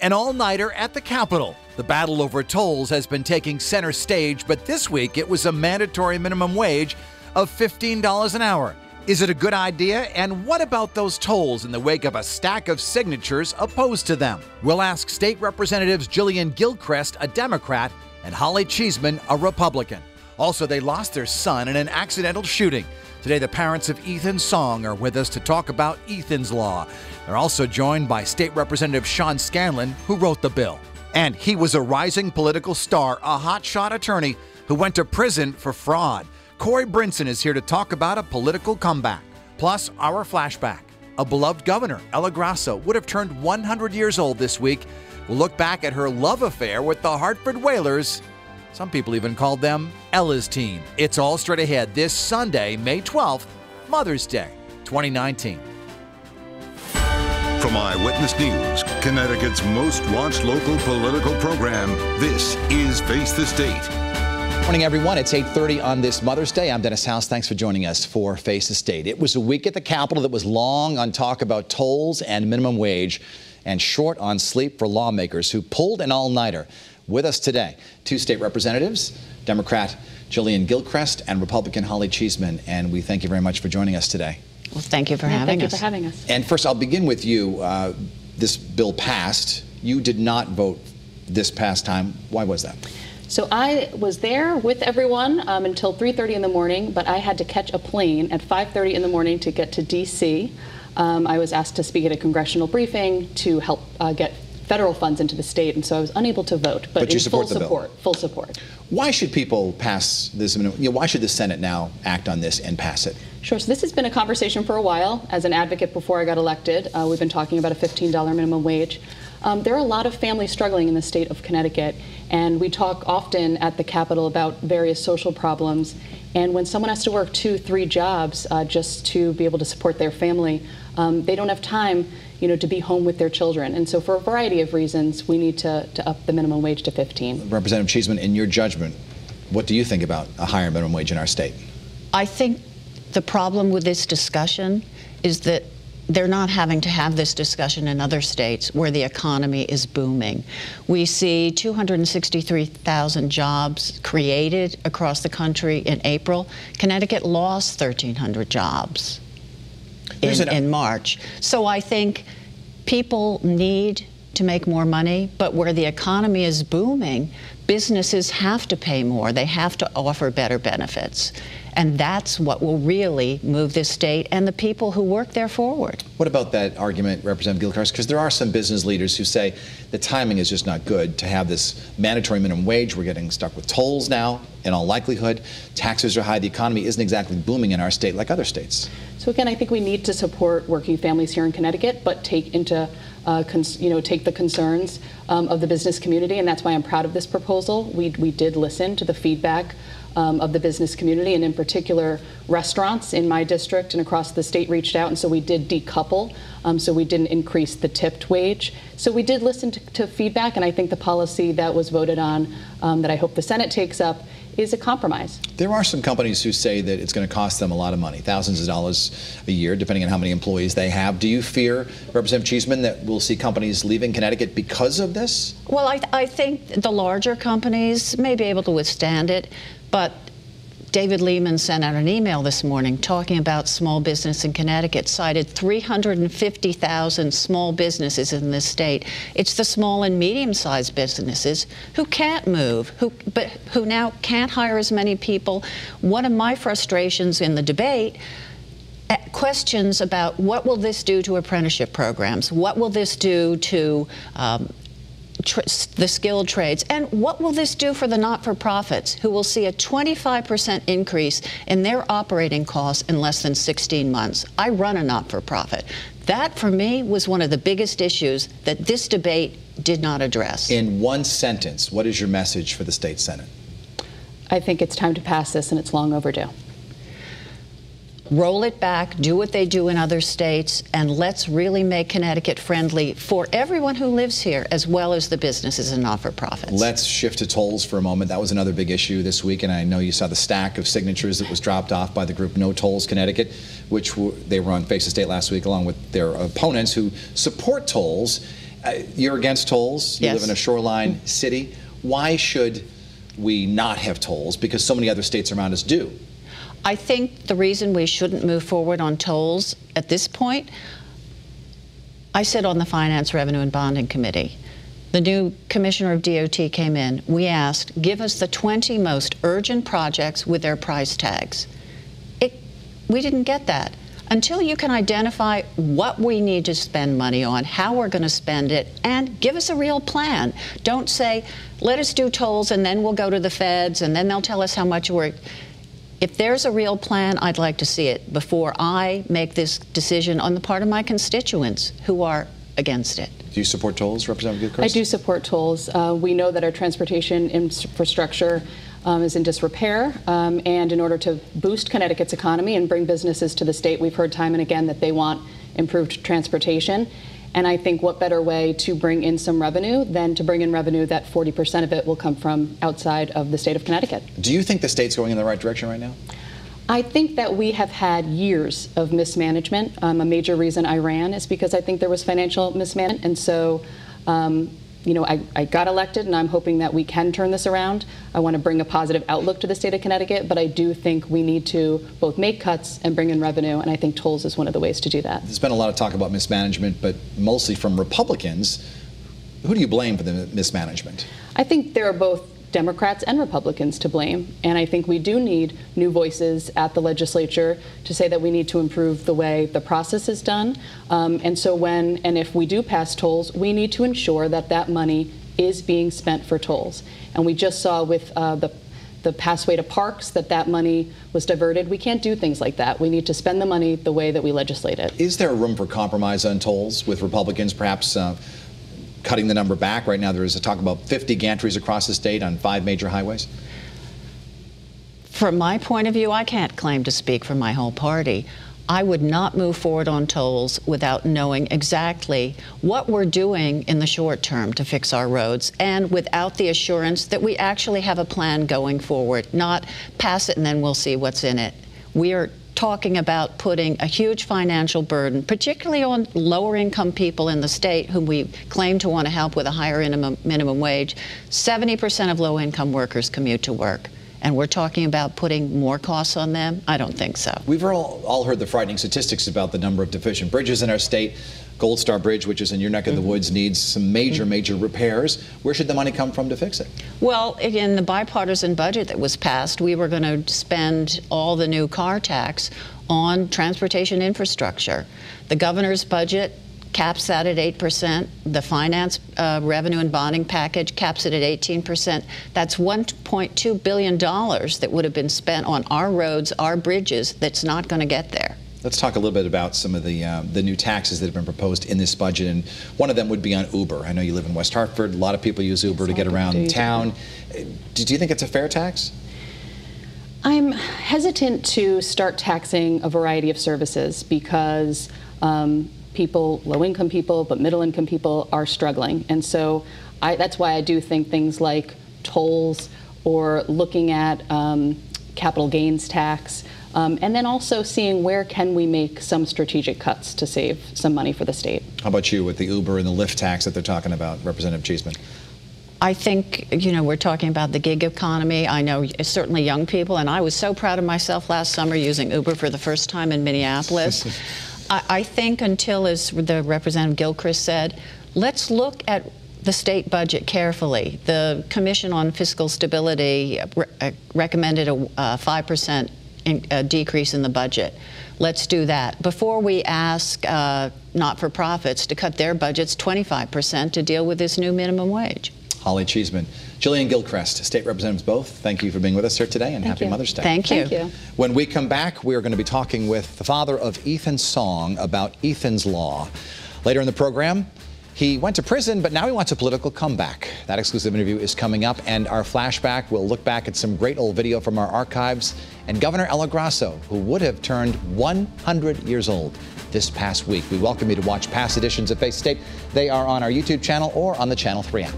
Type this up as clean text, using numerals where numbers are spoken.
An all-nighter at the Capitol. The battle over tolls has been taking center stage, but this week it was a mandatory minimum wage of $15 an hour. Is it a good idea? And what about those tolls in the wake of a stack of signatures opposed to them? We'll ask State Representatives Jillian Gilchrest, a Democrat, and Holly Cheeseman, a Republican. Also, they lost their son in an accidental shooting. Today, the parents of Ethan's Song are with us to talk about Ethan's Law. They're also joined by State Representative Sean Scanlon, who wrote the bill. And he was a rising political star, a hotshot attorney who went to prison for fraud. Corey Brinson is here to talk about a political comeback. Plus, our flashback. A beloved governor, Ella Grasso, would have turned 100 years old this week. We'll look back at her love affair with the Hartford Whalers. Some people even called them Ella's team. It's all straight ahead this Sunday, May 12th, Mother's Day, 2019. From Eyewitness News, Connecticut's most watched local political program, this is Face the State. Morning, everyone. It's 8:30 on this Mother's Day. I'm Dennis House. Thanks for joining us for Face the State. It was a week at the Capitol that was long on talk about tolls and minimum wage and short on sleep for lawmakers who pulled an all-nighter. With us today, two state representatives, Democrat Jillian Gilchrest and Republican Holly Cheeseman, and we thank you very much for joining us today. Well, thank you for having us. Thank you for having us. And first, I'll begin with you. This bill passed. You did not vote this past time. Why was that? So I was there with everyone until 3:30 in the morning, but I had to catch a plane at 5:30 in the morning to get to D.C. I was asked to speak at a congressional briefing to help get federal funds into the state, and so I was unable to vote. But you in support full the support, bill. full support. Why should people pass this? Why should the Senate now act on this and pass it? Sure. So this has been a conversation for a while. As an advocate before I got elected, we've been talking about a $15 minimum wage. There are a lot of families struggling in the state of Connecticut, and we talk often at the Capitol about various social problems. And when someone has to work 2-3 jobs just to be able to support their family, they don't have time, to be home with their children. And so for a variety of reasons, we need to up the minimum wage to 15. Representative Cheeseman, in your judgment, what do you think about a higher minimum wage in our state? I think the problem with this discussion is that they're not having to have this discussion in other states where the economy is booming. We see 263,000 jobs created across the country in April. Connecticut lost 1,300 jobs in March. So I think people need to make more money, but where the economy is booming, businesses have to pay more. They have to offer better benefits. And that's what will really move this state and the people who work there forward. What about that argument, Representative Gilchrist? Because there are some business leaders who say the timing is just not good to have this mandatory minimum wage. We're getting stuck with tolls now, in all likelihood. Taxes are high. The economy isn't exactly booming in our state like other states. So again, I think we need to support working families here in Connecticut, but take into take the concerns of the business community, and that's why I'm proud of this proposal. We did listen to the feedback of the business community, and in particular, restaurants in my district and across the state reached out, and so we did decouple, so we didn't increase the tipped wage. So we did listen to feedback, and I think the policy that was voted on, that I hope the Senate takes up, is a compromise. There are some companies who say that it's going to cost them a lot of money, thousands of dollars a year, depending on how many employees they have. Do you fear, Representative Cheeseman, that we'll see companies leaving Connecticut because of this? Well, I think the larger companies may be able to withstand it, but David Lehman sent out an email this morning talking about small business in Connecticut, cited 350,000 small businesses in this state. It's the small and medium-sized businesses who can't move, but who now can't hire as many people. One of my frustrations in the debate, questions about what will this do to apprenticeship programs? What will this do to the skilled trades, and what will this do for the not-for-profits who will see a 25% increase in their operating costs in less than 16 months? I run a not-for-profit. That, for me, was one of the biggest issues that this debate did not address. In one sentence, what is your message for the state Senate? I think it's time to pass this, and it's long overdue. Roll it back, do what they do in other states, and let's really make Connecticut friendly for everyone who lives here, as well as the businesses and not-for-profits. Let's shift to tolls for a moment. That was another big issue this week, and I know you saw the stack of signatures that was dropped off by the group No Tolls Connecticut, which they were on Face the State last week, along with their opponents who support tolls. You're against tolls. You Yes. live in a shoreline city. Why should we not have tolls? Because so many other states around us do. I think the reason we shouldn't move forward on tolls at this point, I sit on the Finance, Revenue, and Bonding Committee. The new commissioner of DOT came in. We asked, give us the 20 most urgent projects with their price tags. We didn't get that. Until you can identify what we need to spend money on, how we're going to spend it, and give us a real plan. Don't say, let us do tolls and then we'll go to the feds and then they'll tell us how much we're... If there's a real plan, I'd like to see it before I make this decision on the part of my constituents who are against it. Do you support tolls, Representative Gilchrist? I do support tolls. We know that our transportation infrastructure is in disrepair, and in order to boost Connecticut's economy and bring businesses to the state, we've heard time and again that they want improved transportation. And I think what better way to bring in some revenue than to bring in revenue that 40% of it will come from outside of the state of Connecticut. Do you think the state's going in the right direction right now? I think that we have had years of mismanagement. A major reason I ran is because I think there was financial mismanagement. And so, you know, I got elected, and I'm hoping that we can turn this around. I want to bring a positive outlook to the state of Connecticut, but I do think we need to both make cuts and bring in revenue, and I think tolls is one of the ways to do that. There's been a lot of talk about mismanagement, but mostly from Republicans. Who do you blame for the mismanagement? I think there are both Democrats and Republicans to blame, and I think we do need new voices at the legislature to say that we need to improve the way the process is done. And so when and if we do pass tolls, we need to ensure that that money is being spent for tolls. And we just saw with the pathway to parks that money was diverted. We can't do things like that. We need to spend the money the way that we legislate it. Is there room for compromise on tolls with Republicans, perhaps cutting the number back? Right now there is a talk about 50 gantries across the state on 5 major highways. From my point of view, I can't claim to speak for my whole party. I would not move forward on tolls without knowing exactly what we're doing in the short term to fix our roads, and without the assurance that we actually have a plan going forward, not pass it and then we'll see what's in it. We are talking about putting a huge financial burden, particularly on lower income people in the state whom we claim to want to help with a higher minimum wage. 70% of low income workers commute to work. And we're talking about putting more costs on them? I don't think so. We've all heard the frightening statistics about the number of deficient bridges in our state. Gold Star Bridge, which is in your neck of the woods, needs some major repairs. Where should the money come from to fix it? Well, in the bipartisan budget that was passed, we were going to spend all the new car tax on transportation infrastructure. The governor's budget caps that at 8%. The finance revenue and bonding package caps it at 18%. That's $1.2 billion that would have been spent on our roads, our bridges, that's not going to get there. Let's talk a little bit about some of the new taxes that have been proposed in this budget, and one of them would be on Uber. I know you live in West Hartford. A lot of people use Uber to get around town. Do you think it's a fair tax? I'm hesitant to start taxing a variety of services because people, low-income people, but middle-income people are struggling. And so that's why I do think things like tolls or looking at capital gains tax, and then also seeing where can we make some strategic cuts to save some money for the state. How about you with the Uber and the Lyft tax that they're talking about, Representative Cheeseman? I think, you know, we're talking about the gig economy. I know certainly young people, and I was so proud of myself last summer using Uber for the first time in Minneapolis. I think until, as the Representative Gilchrist said, let's look at the state budget carefully. The Commission on Fiscal Stability recommended a 5% decrease in the budget. Let's do that. Before we ask not-for-profits to cut their budgets 25% to deal with this new minimum wage. Holly Cheeseman, Jillian Gilchrest, state representatives both, thank you for being with us here today, and happy Mother's Day. Thank you. Thank you. When we come back, we are going to be talking with the father of Ethan's song about Ethan's Law. Later in the program, he went to prison, but now he wants a political comeback. That exclusive interview is coming up, and our flashback will look back at some great old video from our archives, and Governor Ella Grasso, who would have turned 100 years old this past week. We welcome you to watch past editions of Face the State. They are on our YouTube channel or on the Channel 3 app.